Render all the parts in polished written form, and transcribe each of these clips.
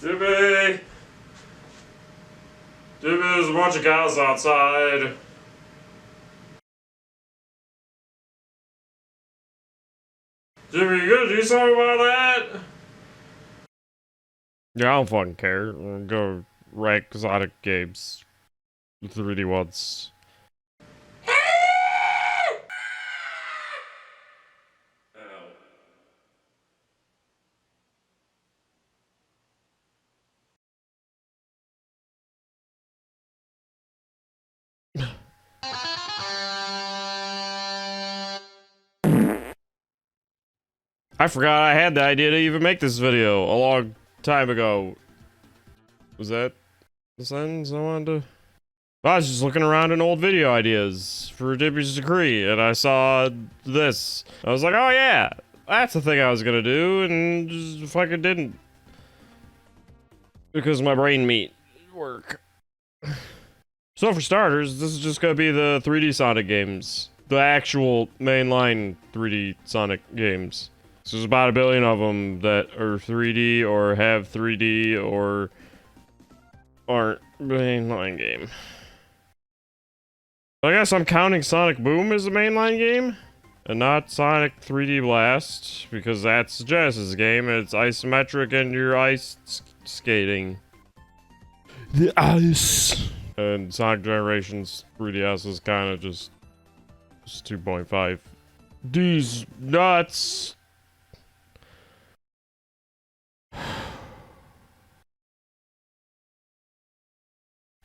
Dippy! Dippy, there's a bunch of cows outside. Dippy, you gonna do something about that? Yeah, I don't fucking care. I'm gonna go rank Sonic games. The 3D ones. I forgot I had the idea to even make this video a long time ago. Was that the sentence I wanted to? I was just looking around in old video ideas for Dippy's Decree, and I saw this. I was like, oh yeah, that's the thing I was gonna do, and just fucking didn't. Because my brain meat work. So for starters, this is just gonna be the 3D Sonic games. The actual mainline 3D Sonic games. So there's about 1 billion of them that are 3D or have 3D or aren't mainline game. I guess I'm counting Sonic Boom as a mainline game and not Sonic 3D Blast because that's a Genesis game and it's isometric and you're ice skating. The ice. And Sonic Generations 3DS is kind of just 2.5. These nuts.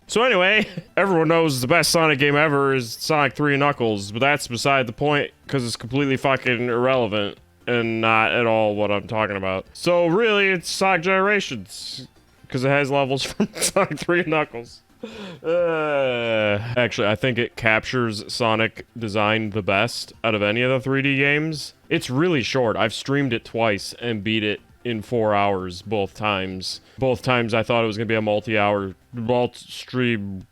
So anyway, everyone knows the best Sonic game ever is Sonic 3 Knuckles, but that's beside the point because it's completely fucking irrelevant and not at all what I'm talking about. So really, it's Sonic Generations because it has levels from Sonic 3 Knuckles. Actually, I think it captures Sonic design the best out of any of the 3D games. It's really short. I've streamed it twice and beat it in 4 hours both times. Both times I thought it was gonna be a multi-hour stream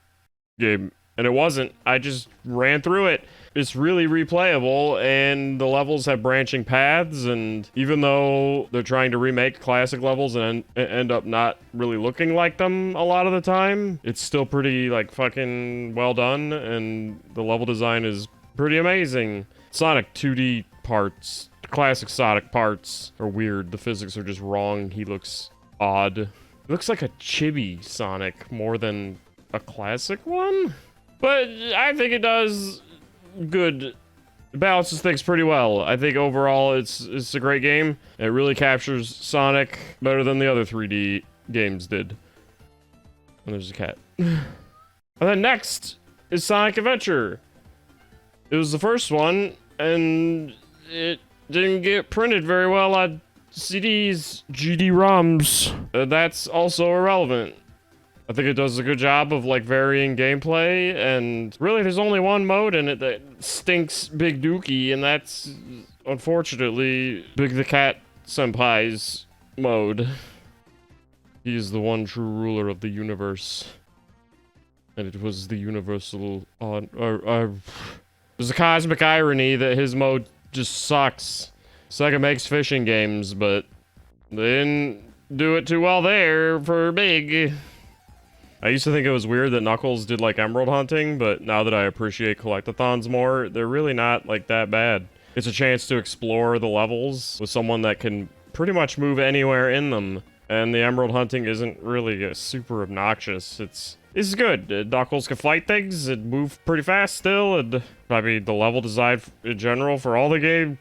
game, and it wasn't. I just ran through it. It's really replayable, and the levels have branching paths, and even though they're trying to remake classic levels and end up not really looking like them a lot of the time, it's still pretty, like, fucking well done, and the level design is pretty amazing. Sonic 2D parts, classic Sonic parts are weird. The physics are just wrong. He looks odd. It looks like a chibi Sonic more than a classic one, but I think it does good. It balances things pretty well. I think overall it's a great game. It really captures Sonic better than the other 3D games did. And there's a cat. And then next is Sonic Adventure. It was the first one, and it didn't get printed very well on CDs, GD-ROMs. That's also irrelevant. I think it does a good job of, like, varying gameplay, and really there's only one mode in it that stinks Big Dookie, and that's, unfortunately, Big the Cat Senpai's mode. He is the one true ruler of the universe. And it was the universal there's a cosmic irony that his mode just sucks. Sega makes fishing games, but they didn't do it too well there for Big. I used to think it was weird that Knuckles did, like, emerald hunting, but now that I appreciate collectathons more, they're really not, like, that bad. It's a chance to explore the levels with someone that can pretty much move anywhere in them, and the emerald hunting isn't really super obnoxious. It's good. Knuckles can fight things and move pretty fast still, and I mean, the level design in general for all the game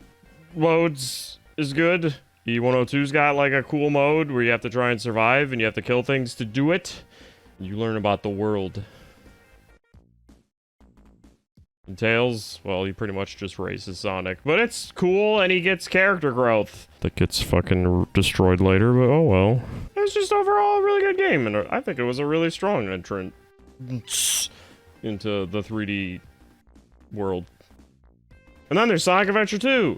modes is good. E102's got, like, a cool mode where you have to try and survive, and you have to kill things to do it. You learn about the world. And Tails, well, he pretty much just races Sonic. But it's cool, and he gets character growth. That gets fucking destroyed later, but oh well. It's just overall a really good game, and I think it was a really strong entrant into the 3D world. And then there's Sonic Adventure 2,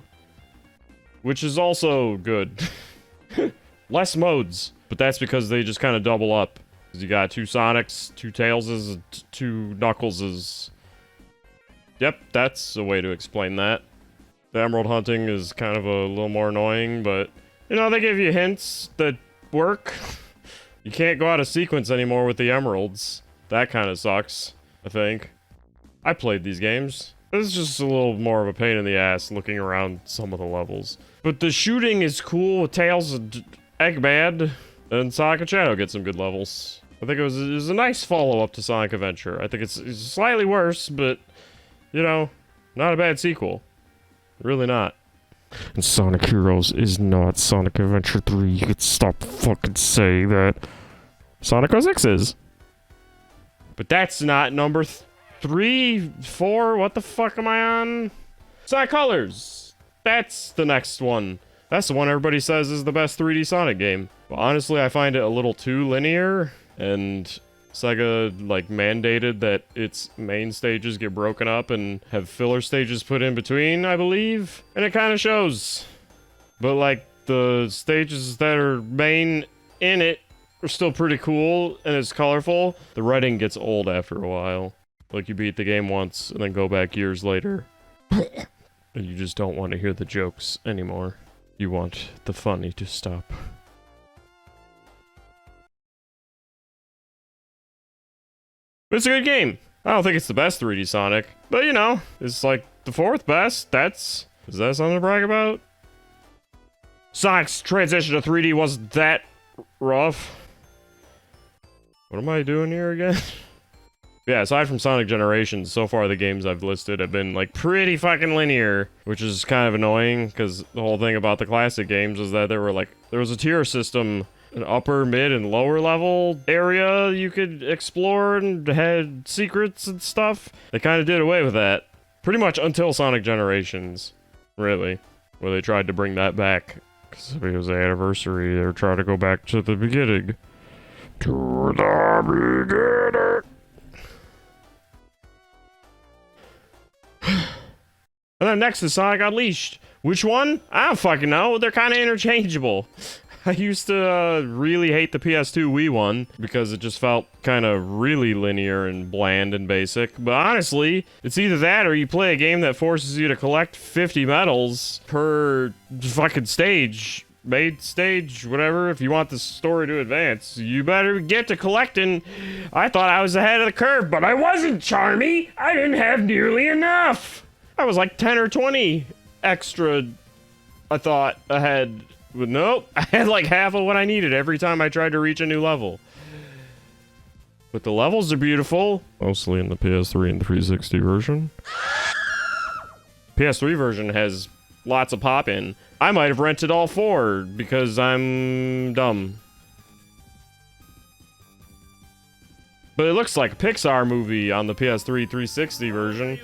which is also good. Less modes, but that's because they just kind of double up. You got 2 Sonics, 2 Tailses, and 2 Knuckleses. Yep, that's a way to explain that. The emerald hunting is kind of a little more annoying, but, you know, they give you hints that work. You can't go out of sequence anymore with the emeralds. That kind of sucks, I think. I played these games. It's just a little more of a pain in the ass looking around some of the levels. But the shooting is cool with Tails and Eggman, and Sonic and Shadow get some good levels. I think it was a nice follow-up to Sonic Adventure. I think it's slightly worse, but, you know, not a bad sequel. Really not. And Sonic Heroes is not Sonic Adventure 3. You could stop fucking saying that. Sonic 06 is. But that's not number 3, 4, what the fuck am I on? Sonic Colors! That's the next one. That's the one everybody says is the best 3D Sonic game. But honestly, I find it a little too linear, and Sega, like, mandated that its main stages get broken up and have filler stages put in between, I believe. And it kind of shows. But, like, the stages that are main in it are still pretty cool, and it's colorful. The writing gets old after a while. Like, you beat the game once, and then go back years later. And you just don't want to hear the jokes anymore. You want the funny to stop. It's a good game. I don't think it's the best 3D Sonic, but you know, it's like the 4th best. Is that something to brag about? Sonic's transition to 3D wasn't that rough. What am I doing here again? Yeah, aside from Sonic Generations, so far the games I've listed have been like pretty fucking linear, which is kind of annoying because the whole thing about the classic games is that there was a tier system, an upper, mid, and lower level area you could explore and had secrets and stuff. They kind of did away with that. Pretty much until Sonic Generations, really, where they tried to bring that back. Because it was the anniversary, they were trying to go back to the beginning. To the beginning! And then next is Sonic Unleashed. Which one? I don't fucking know. They're kind of interchangeable. I used to really hate the PS2 Wii one because it just felt kind of really linear and bland and basic. But honestly, it's either that or you play a game that forces you to collect 50 medals per fucking stage. Main stage, whatever. If you want the story to advance, you better get to collecting. I thought I was ahead of the curve, but I wasn't, Charmy. I didn't have nearly enough. I was like 10 or 20 extra, I thought, ahead. But nope, I had like half of what I needed every time I tried to reach a new level. But the levels are beautiful. Mostly in the PS3 and 360 version. PS3 version has lots of pop-in. I might have rented all 4 because I'm dumb. But it looks like a Pixar movie on the PS3 360 version.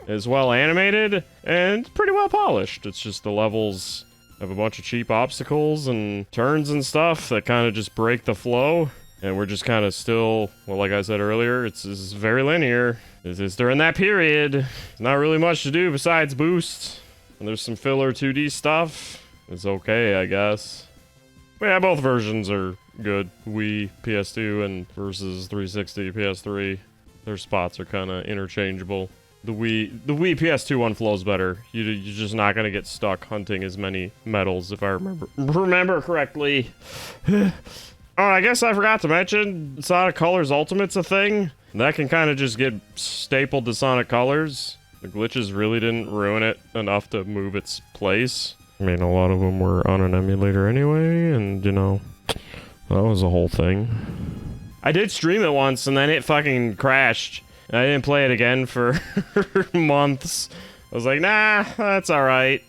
It's well animated and pretty well polished. It's just the levels have a bunch of cheap obstacles and turns and stuff that kind of just break the flow. And we're just kind of still, well, like I said earlier, it's very linear. It's during that period. There's not really much to do besides boost. And there's some filler 2D stuff. It's okay, I guess. But yeah, both versions are good. Wii, PS2, and versus 360, PS3. Their spots are kind of interchangeable. The Wii PS2 one flows better. You're just not gonna get stuck hunting as many medals, if I remember correctly. Oh, I guess I forgot to mention Sonic Colors Ultimate's a thing. That can kind of just get stapled to Sonic Colors. The glitches really didn't ruin it enough to move its place. I mean, a lot of them were on an emulator anyway, and you know, that was a whole thing. I did stream it once, and then it fucking crashed. I didn't play it again for months. I was like, nah, that's alright.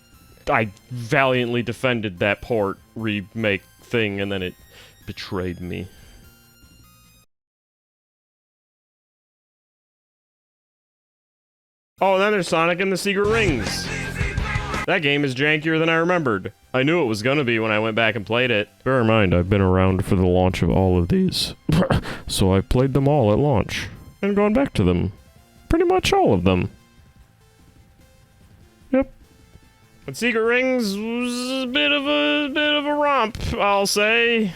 I valiantly defended that port remake thing, and then it betrayed me. Oh, and then there's Sonic and the Secret Rings. That game is jankier than I remembered. I knew it was gonna be when I went back and played it. Bear in mind, I've been around for the launch of all of these. So I played them all at launch. And gone back to them. Pretty much all of them. Yep. But Secret Rings was a bit of a romp, I'll say.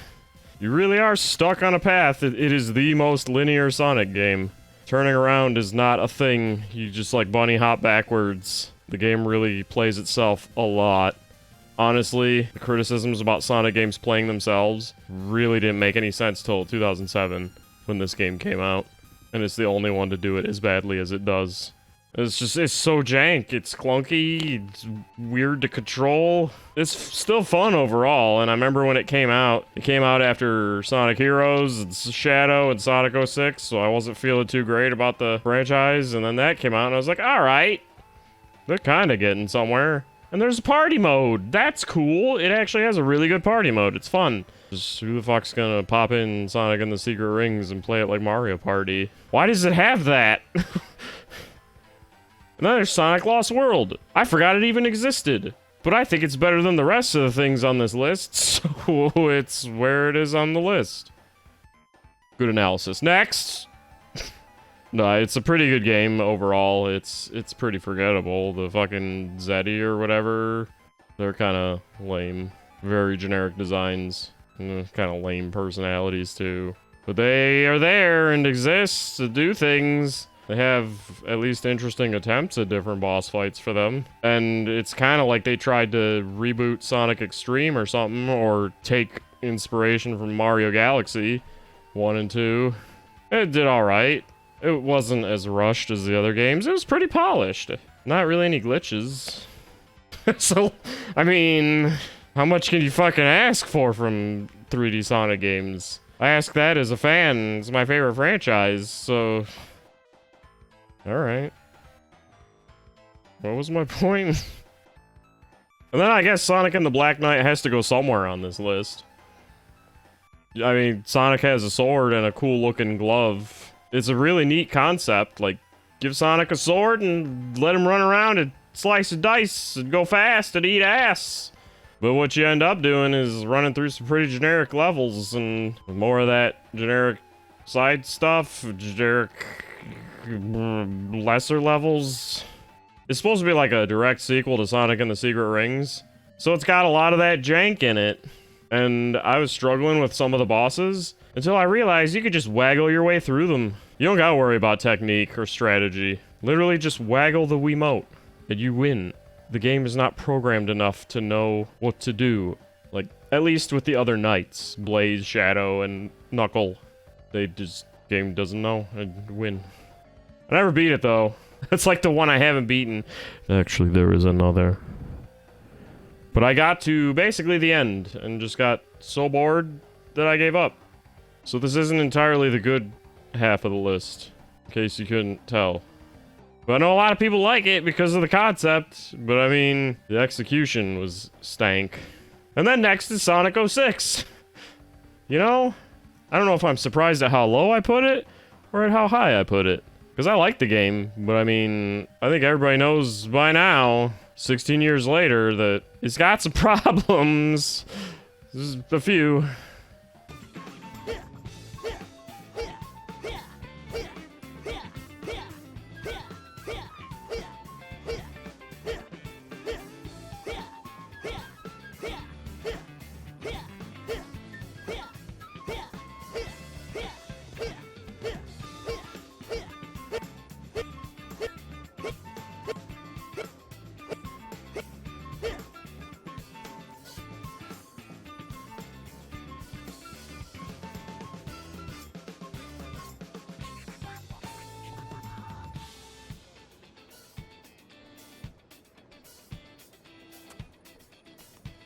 You really are stuck on a path. It is the most linear Sonic game. Turning around is not a thing. You just like bunny hop backwards. The game really plays itself a lot. Honestly, the criticisms about Sonic games playing themselves really didn't make any sense till 2007 when this game came out. And it's the only one to do it as badly as it does. It's so jank, it's clunky, it's weird to control. It's still fun overall, and I remember when it came out after Sonic Heroes, and Shadow, and Sonic 06, so I wasn't feeling too great about the franchise, and then that came out, and I was like, alright, they're kinda getting somewhere. And there's a party mode, that's cool, it actually has a really good party mode, it's fun. Just who the fuck's gonna pop in Sonic and the Secret Rings and play it like Mario Party? Why does it have that? And then there's Sonic Lost World. I forgot it even existed. But I think it's better than the rest of the things on this list, so it's where it is on the list. Good analysis. Next! No, it's a pretty good game overall. It's pretty forgettable. The fucking Zeddy or whatever, they're kind of lame. Very generic designs. Kind of lame personalities too. But they are there and exist to do things. They have at least interesting attempts at different boss fights for them. And it's kind of like they tried to reboot Sonic Extreme or something, or take inspiration from Mario Galaxy 1 and 2. It did alright. It wasn't as rushed as the other games. It was pretty polished. Not really any glitches. So, I mean, how much can you fucking ask for from 3D Sonic games? I ask that as a fan. It's my favorite franchise, so... Alright. What was my point? And then I guess Sonic and the Black Knight has to go somewhere on this list. I mean, Sonic has a sword and a cool looking glove. It's a really neat concept. Like, give Sonic a sword and let him run around and slice and dice and go fast and eat ass. But what you end up doing is running through some pretty generic levels and more of that generic side stuff, generic... lesser levels. It's supposed to be like a direct sequel to Sonic and the Secret Rings, so it's got a lot of that jank in it. And I was struggling with some of the bosses until I realized you could just waggle your way through them. You don't gotta worry about technique or strategy. Literally just waggle the Wiimote and you win. The game is not programmed enough to know what to do. Like, at least with the other knights, Blaze, Shadow, and Knuckle. Game doesn't know. I win. I never beat it, though. It's like the one I haven't beaten. Actually, there is another. But I got to basically the end, and just got so bored that I gave up. So this isn't entirely the good half of the list, in case you couldn't tell. But I know a lot of people like it because of the concept, but I mean, the execution was stank. And then next is Sonic 06. You know, I don't know if I'm surprised at how low I put it, or at how high I put it. Because I like the game, but I mean, I think everybody knows by now, 16 years later, that it's got some problems. There's a few.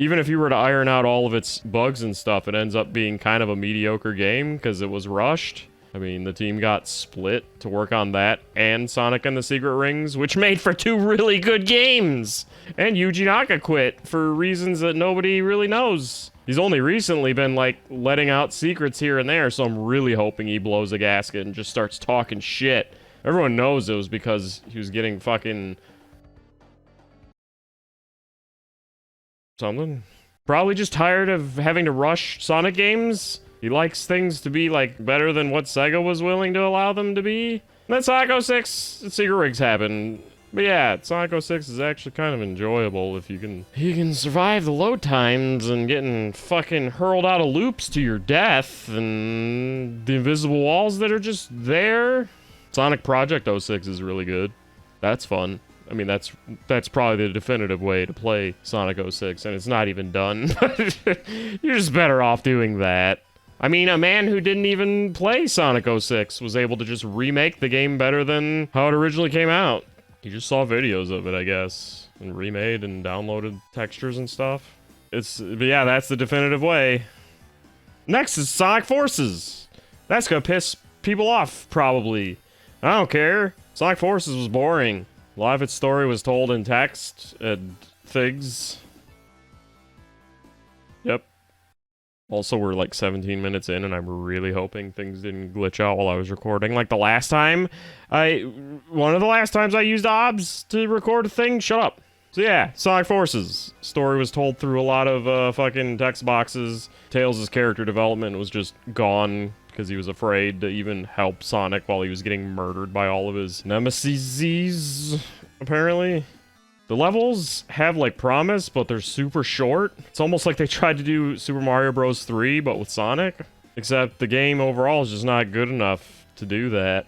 Even if you were to iron out all of its bugs and stuff, it ends up being kind of a mediocre game because it was rushed. I mean, the team got split to work on that and Sonic and the Secret Rings, which made for 2 really good games. And Yuji Naka quit for reasons that nobody really knows. He's only recently been, like, letting out secrets here and there, so I'm really hoping he blows a gasket and just starts talking shit. Everyone knows it was because he was getting fucking... something. Probably just tired of having to rush Sonic games. He likes things to be, like, better than what Sega was willing to allow them to be. And then Sonic 06, Secret Rings happened. But yeah, Sonic 06 is actually kind of enjoyable if you can survive the load times and getting fucking hurled out of loops to your death and the invisible walls that are just there. Sonic Project 06 is really good. That's fun. I mean, that's probably the definitive way to play Sonic 06, and it's not even done. You're just better off doing that. I mean, a man who didn't even play Sonic 06 was able to just remake the game better than how it originally came out. He just saw videos of it, I guess, and remade and downloaded textures and stuff. But yeah, that's the definitive way. Next is Sonic Forces. That's gonna piss people off, probably. I don't care. Sonic Forces was boring. A lot of its story was told in text and things. Yep. Also, we're like 17 minutes in, and I'm really hoping things didn't glitch out while I was recording. Like the last time one of the last times I used OBS to record a thing, shut up. So yeah, Sonic Forces. Story was told through a lot of fucking text boxes. Tails' character development was just gone because he was afraid to even help Sonic while he was getting murdered by all of his nemeses, apparently. The levels have, like, promise, but they're super short. It's almost like they tried to do Super Mario Bros. 3, but with Sonic. Except the game overall is just not good enough to do that.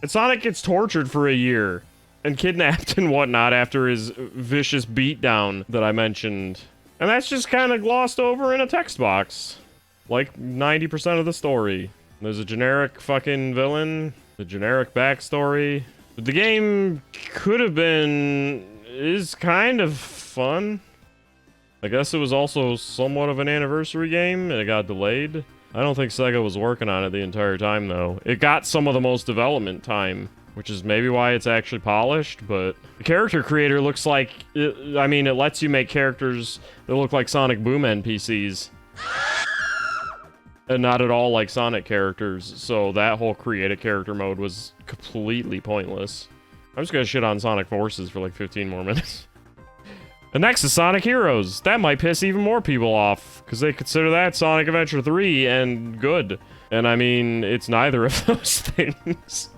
And Sonic gets tortured for a year and kidnapped and whatnot after his vicious beatdown that I mentioned. And that's just kind of glossed over in a text box. Like 90% of the story. There's a generic fucking villain, the generic backstory. But the game could have been... is kind of fun. I guess it was also somewhat of an anniversary game, and it got delayed. I don't think Sega was working on it the entire time, though. It got some of the most development time, which is maybe why it's actually polished, but... the character creator looks like... I mean, it lets you make characters that look like Sonic Boom NPCs. And not at all like Sonic characters, so that whole create a character mode was completely pointless. I'm just gonna shit on Sonic Forces for like 15 more minutes. And next is Sonic Heroes. That might piss even more people off, because they consider that Sonic Adventure 3 and good. And I mean, it's neither of those things.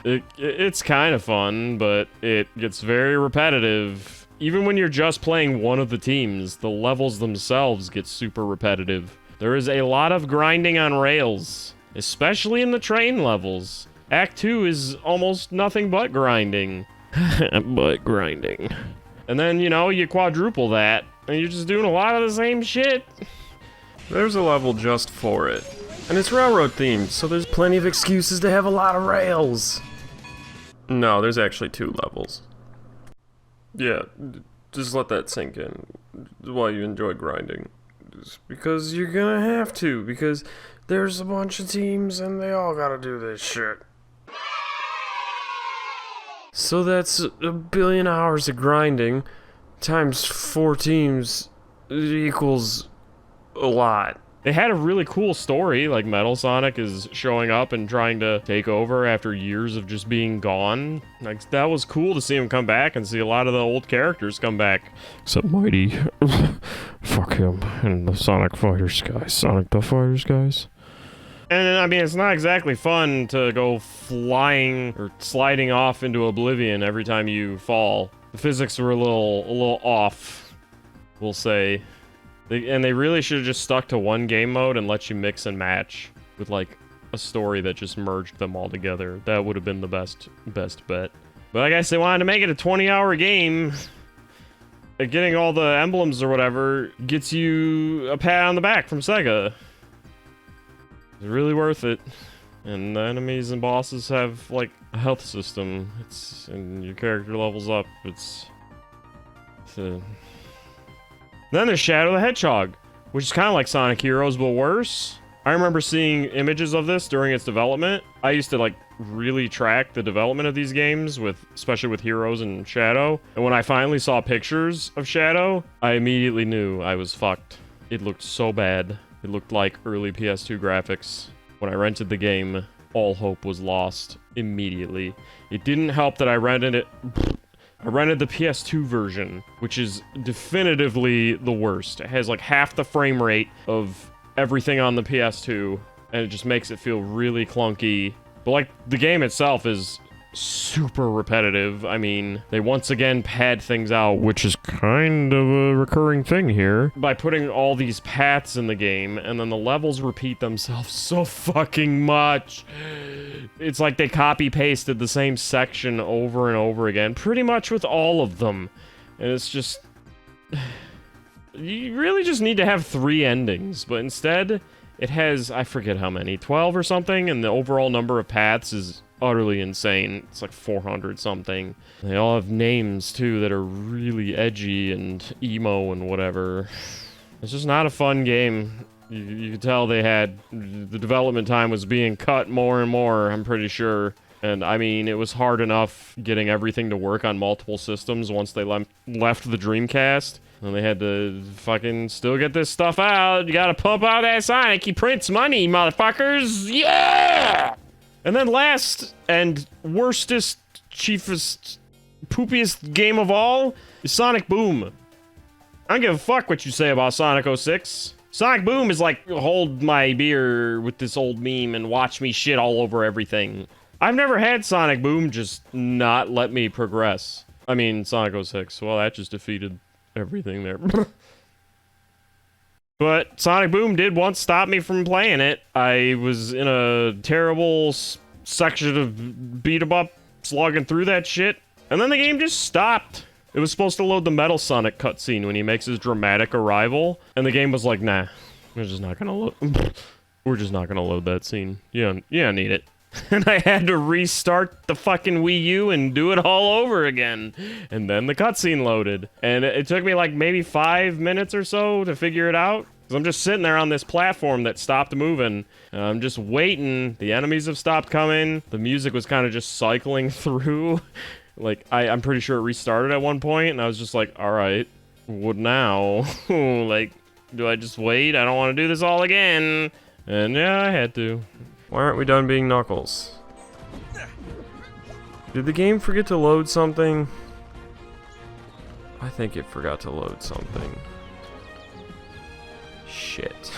It's kind of fun, but it gets very repetitive. Even when you're just playing one of the teams, the levels themselves get super repetitive. There is a lot of grinding on rails, especially in the train levels. Act 2 is almost nothing but grinding. But grinding. And then, you know, you quadruple that, and you're just doing a lot of the same shit. There's a level just for it. And it's railroad themed, so there's plenty of excuses to have a lot of rails. No, there's actually 2 levels. Yeah, just let that sink in while you enjoy grinding. Just because you're gonna have to, because there's a bunch of teams and they all gotta do this shit. So that's 1 billion hours of grinding times 4 teams equals a lot. They had a really cool story, like Metal Sonic is showing up and trying to take over after years of just being gone. Like, that was cool to see him come back and see a lot of the old characters come back. Except Mighty. Fuck him. And the Sonic Fighters guys. Sonic the Fighters guys. And, I mean, it's not exactly fun to go flying or sliding off into oblivion every time you fall. The physics were a little off, we'll say. And they really should have just stuck to one game mode and let you mix and match with, like, a story that just merged them all together. That would have been the best bet. But I guess they wanted to make it a 20-hour game. Getting all the emblems or whatever gets you a pat on the back from Sega. It's really worth it. And the enemies and bosses have, like, a health system. And your character levels up. Then there's Shadow the Hedgehog, which is kind of like Sonic Heroes, but worse. I remember seeing images of this during its development. I used to, like, really track the development of these games, especially with Heroes and Shadow. And when I finally saw pictures of Shadow, I immediately knew I was fucked. It looked so bad. It looked like early PS2 graphics. When I rented the game, all hope was lost immediately. It didn't help that I rented the PS2 version, which is definitively the worst. It has like half the frame rate of everything on the PS2, and it just makes it feel really clunky. But like, the game itself is super repetitive. I mean, they once again pad things out, which is kind of a recurring thing here, by putting all these paths in the game, and then the levels repeat themselves so fucking much. It's like they copy-pasted the same section over and over again, pretty much with all of them. And it's just... You really just need to have 3 endings, but instead, it has, I forget how many, 12 or something, and the overall number of paths is utterly insane. It's like 400 something. They all have names too that are really edgy and emo and whatever. It's just not a fun game. You could tell they had, the development time was being cut more and more, I'm pretty sure. And I mean, it was hard enough getting everything to work on multiple systems once they left the Dreamcast. And they had to fucking still get this stuff out. You gotta pump out that Sonic. He prints money, motherfuckers. Yeah! And then last and worstest, chiefest, poopiest game of all is Sonic Boom. I don't give a fuck what you say about Sonic 06. Sonic Boom is like, hold my beer with this old meme and watch me shit all over everything. I've never had Sonic Boom just not let me progress. I mean, Sonic 06, well, that just defeated everything there. But Sonic Boom did once stop me from playing it. I was in a terrible section of beat-em-up slogging through that shit, and then the game just stopped. It was supposed to load the Metal Sonic cutscene when he makes his dramatic arrival, and the game was like, nah, we're just not gonna load. We're just not gonna load that scene. You don't need it. And I had to restart the fucking Wii U and do it all over again. And then the cutscene loaded. And it took me like maybe 5 minutes or so to figure it out. Because I'm just sitting there on this platform that stopped moving. And I'm just waiting. The enemies have stopped coming. The music was kind of just cycling through. Like, I'm pretty sure it restarted at one point. And I was just like, alright, what now? Like, do I just wait? I don't want to do this all again. And yeah, I had to. Why aren't we done being Knuckles? Did the game forget to load something? I think it forgot to load something. Shit.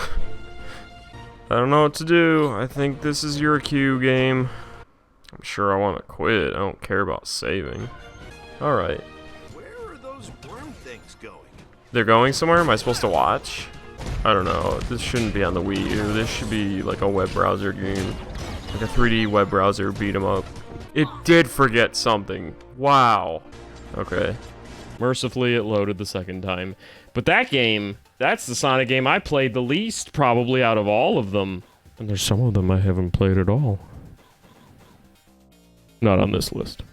I don't know what to do. I think this is your cue, game. I'm sure I want to quit. I don't care about saving. Alright. Where are those worm things going? They're going somewhere? Am I supposed to watch? I don't know. This shouldn't be on the Wii U. This should be like a web browser game. Like a 3D web browser beat 'em up. It did forget something. Wow. Okay. Mercifully, it loaded the second time. But that game, that's the Sonic game I played the least, probably, out of all of them. And there's some of them I haven't played at all. Not on this list.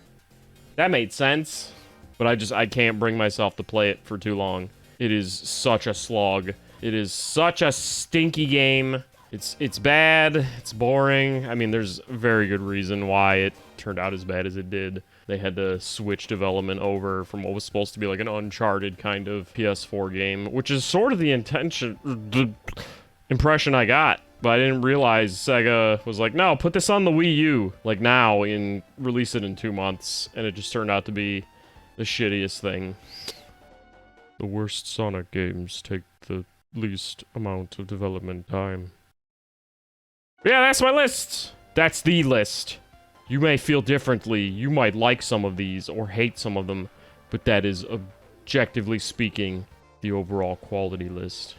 That made sense. But I can't bring myself to play it for too long. It is such a slog. It is such a stinky game. It's bad. It's boring. I mean, there's a very good reason why it turned out as bad as it did. They had to switch development over from what was supposed to be like an Uncharted kind of PS4 game, which is sort of the impression I got. But I didn't realize Sega was like, no, put this on the Wii U, like now, and release it in 2 months. And it just turned out to be the shittiest thing. The worst Sonic games take the least amount of development time. Yeah, that's my list. That's the list. You may feel differently. You might like some of these or hate some of them, but that is, objectively speaking, the overall quality list.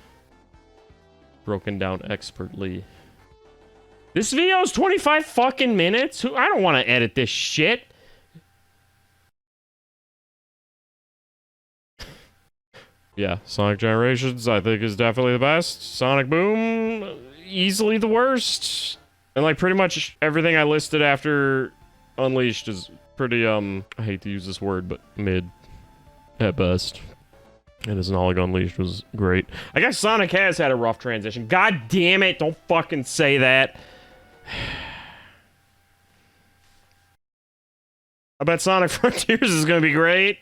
Broken down expertly. This video is 25 fucking minutes? I don't want to edit this shit. Yeah, Sonic Generations, I think, is definitely the best. Sonic Boom, easily the worst. And, like, pretty much everything I listed after Unleashed is pretty, I hate to use this word, but mid at best. And it's not like Unleashed was great. I guess Sonic has had a rough transition. God damn it, don't fucking say that. I bet Sonic Frontiers is gonna be great.